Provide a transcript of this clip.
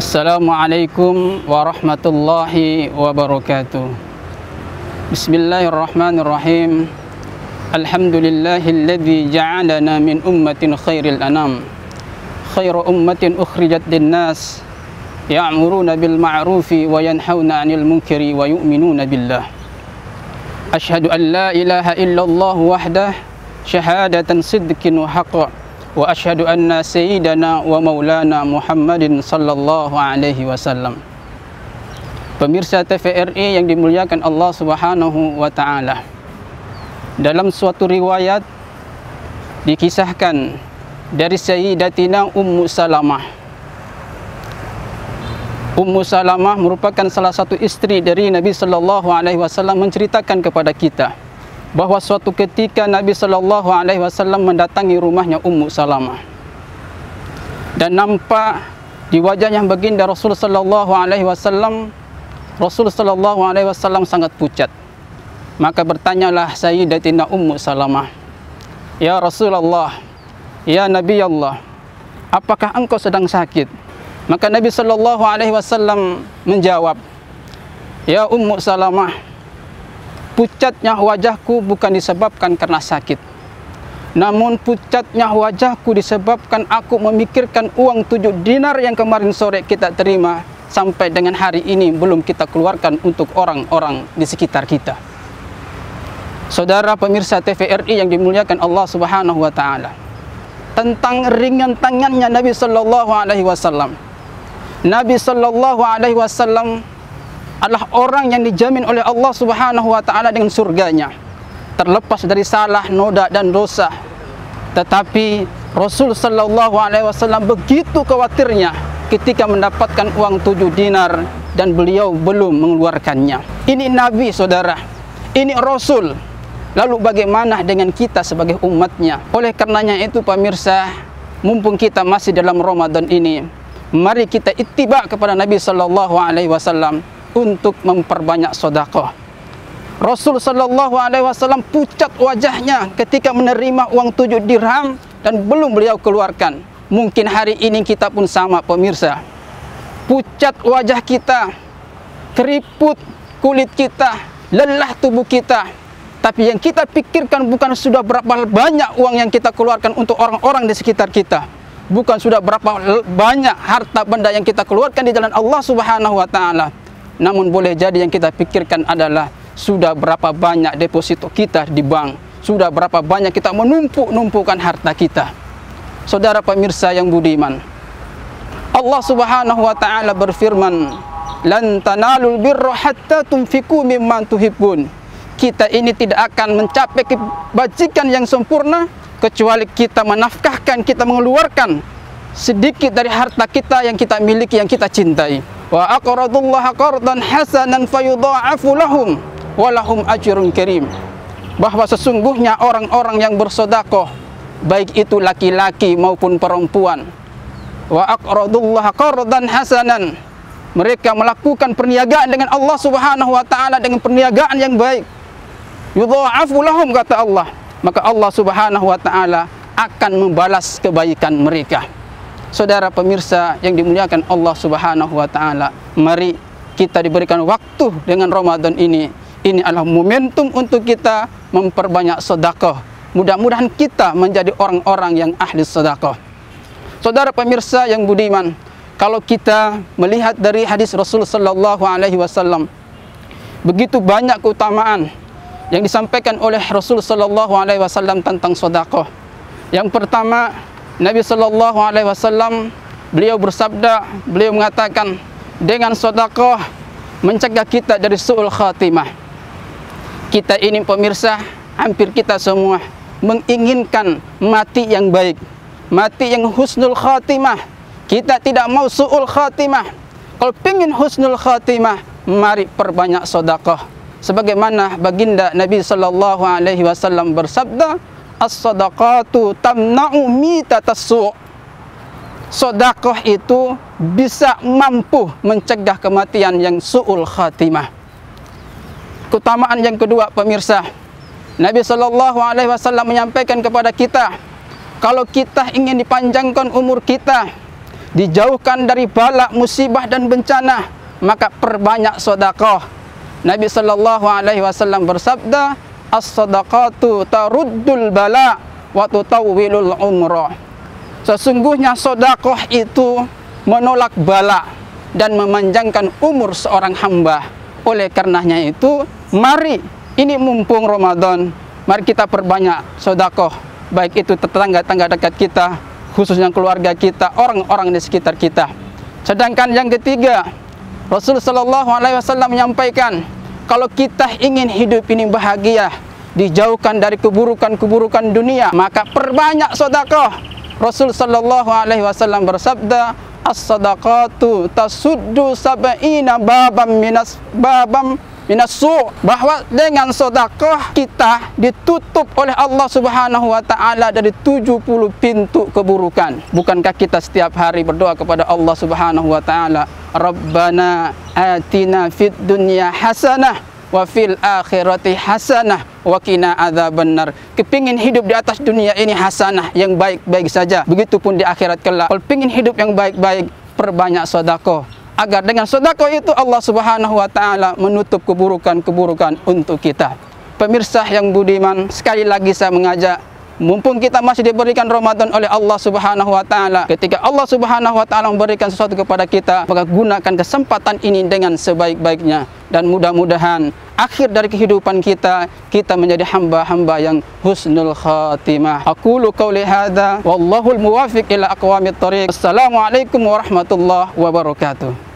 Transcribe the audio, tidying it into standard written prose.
Assalamualaikum warahmatullahi wabarakatuh. Bismillahirrahmanirrahim. Alhamdulillahilladzi ja'alana min ummatin khairil anam, khairu ummatin ukhrijat linnas, ya'muruna bil ma'rufi wa yanhauna 'anil munkari wa yu'minuna billah. Asyhadu an la ilaha illallah wahdah syahadatan sidqin wa haqq, wa asyhadu anna sayyidana wa maulana Muhammadin sallallahu alaihi wasallam. Pemirsa TVRI yang dimuliakan Allah Subhanahu wa taala. Dalam suatu riwayat dikisahkan dari Sayyidatina Ummu Salamah. Ummu Salamah merupakan salah satu istri dari Nabi sallallahu alaihi wasallam, menceritakan kepada kita bahwa suatu ketika Nabi sallallahu alaihi wasallam mendatangi rumahnya Ummu Salamah, dan nampak di wajahnya baginda Rasul sallallahu alaihi wasallam, Rasul sallallahu alaihi wasallam sangat pucat. Maka bertanyalah Sayyidatina Ummu Salamah, "Ya Rasulullah, ya Nabi Allah, apakah engkau sedang sakit?" Maka Nabi sallallahu alaihi wasallam menjawab, "Ya Ummu Salamah, pucatnya wajahku bukan disebabkan karena sakit, namun pucatnya wajahku disebabkan aku memikirkan uang 7 dinar yang kemarin sore kita terima, sampai dengan hari ini belum kita keluarkan untuk orang-orang di sekitar kita." Saudara pemirsa TVRI yang dimuliakan Allah Subhanahu wa taala, tentang ringan tangannya Nabi sallallahu alaihi wasallam. Nabi sallallahu alaihi wasallam adalah orang yang dijamin oleh Allah Subhanahu wa taala dengan surganya, terlepas dari salah, noda dan dosa. Tetapi Rasul sallallahu alaihi wasallam begitu khawatirnya ketika mendapatkan uang 7 dinar dan beliau belum mengeluarkannya. Ini Nabi, saudara. Ini Rasul. Lalu bagaimana dengan kita sebagai umatnya? Oleh karenanya itu pemirsa, mumpung kita masih dalam Ramadan ini, mari kita ittiba kepada Nabi sallallahu alaihi wasallam untuk memperbanyak sedekah. Rasul sallallahu alaihi wasallam pucat wajahnya ketika menerima uang 7 dirham dan belum beliau keluarkan. Mungkin hari ini kita pun sama pemirsa. Pucat wajah kita, keriput kulit kita, lelah tubuh kita. Tapi yang kita pikirkan bukan sudah berapa banyak uang yang kita keluarkan untuk orang-orang di sekitar kita. Bukan sudah berapa banyak harta benda yang kita keluarkan di jalan Allah Subhanahu wa taala. Namun boleh jadi yang kita pikirkan adalah sudah berapa banyak deposito kita di bank, sudah berapa banyak kita menumpuk-numpukan harta kita. Saudara pemirsa yang budiman, Allah Subhanahu wa taala berfirman, "Lan tanalul birra hatta tunfiqu mimman tuhibbun." Kita ini tidak akan mencapai kebajikan yang sempurna kecuali kita menafkahkan, kita mengeluarkan sedikit dari harta kita yang kita miliki, yang kita cintai. Wa aqradullaha qardan hasanan fayudha'afu lahum wa lahum ajrun karim. Bahwa sesungguhnya orang-orang yang bersedekah, baik itu laki-laki maupun perempuan, wa aqradullaha qardan hasanan, mereka melakukan perniagaan dengan Allah Subhanahu wa taala dengan perniagaan yang baik. Yudha'afu lahum, kata Allah, maka Allah Subhanahu wa taala akan membalas kebaikan mereka. Saudara pemirsa yang dimuliakan Allah Subhanahu wa taala, mari kita diberikan waktu dengan Ramadan ini. Ini adalah momentum untuk kita memperbanyak sedekah. Mudah-mudahan kita menjadi orang-orang yang ahli sedekah. Saudara pemirsa yang budiman, kalau kita melihat dari hadis Rasul sallallahu alaihi wasallam, begitu banyak keutamaan yang disampaikan oleh Rasul sallallahu alaihi wasallam tentang sedekah. Yang pertama, Nabi sallallahu alaihi wasallam beliau bersabda, beliau mengatakan, dengan sedekah mencegah kita dari su'ul khatimah. Kita ini pemirsa, hampir kita semua menginginkan mati yang baik, mati yang husnul khatimah. Kita tidak mau su'ul khatimah. Kalau ingin husnul khatimah, mari perbanyak sedekah. Sebagaimana baginda Nabi sallallahu alaihi wasallam bersabda, "As-sadaqatu tamna'u mitatas su'." Sedekah itu bisa mampu mencegah kematian yang su'ul khatimah. Keutamaan yang kedua pemirsa, Nabi sallallahu alaihi wasallam menyampaikan kepada kita, kalau kita ingin dipanjangkan umur kita, dijauhkan dari bala, musibah dan bencana, maka perbanyak sedekah. Nabi sallallahu alaihi wasallam bersabda, "As-shadaqatu taruddul bala wa tutawwilul umrah." Sesungguhnya sedekah itu menolak bala dan memanjangkan umur seorang hamba. Oleh karenanya itu, mari ini mumpung Ramadan, mari kita perbanyak sedekah, baik itu tetangga-tetangga dekat kita, khususnya keluarga kita, orang-orang di sekitar kita. Sedangkan yang ketiga, Rasul sallallahu alaihi wasallam menyampaikan, kalau kita ingin hidup ini bahagia, dijauhkan dari keburukan-keburukan dunia, maka perbanyak sedekah. Rasul sallallahu alaihi wasallam bersabda, "As-sadaqatu tasuddu sab'ina babam minas su'." Bahwa dengan sedekah kita ditutup oleh Allah Subhanahu wa taala dari 70 pintu keburukan. Bukankah kita setiap hari berdoa kepada Allah Subhanahu wa taala, "Rabbana atina fid dunya hasanah wa fil akhirati hasanah wa qina adzabannar." Kepingin hidup di atas dunia ini hasanah, yang baik-baik saja. Begitupun di akhirat kelak. Kalau pingin hidup yang baik-baik, perbanyak sedekah. Agar dengan sedekah itu Allah Subhanahu wa taala menutup keburukan-keburukan untuk kita. Pemirsa yang budiman, sekali lagi saya mengajak, mumpung kita masih diberikan Ramadan oleh Allah Subhanahu wa taala, ketika Allah Subhanahu wa taala memberikan sesuatu kepada kita, maka gunakan kesempatan ini dengan sebaik-baiknya, dan mudah-mudahan akhir dari kehidupan kita menjadi hamba-hamba yang husnul khatimah. Aqulu qauli hadza wallahul muwaffiq ila aqwamit thoriq. Assalamualaikum warahmatullahi wabarakatuh.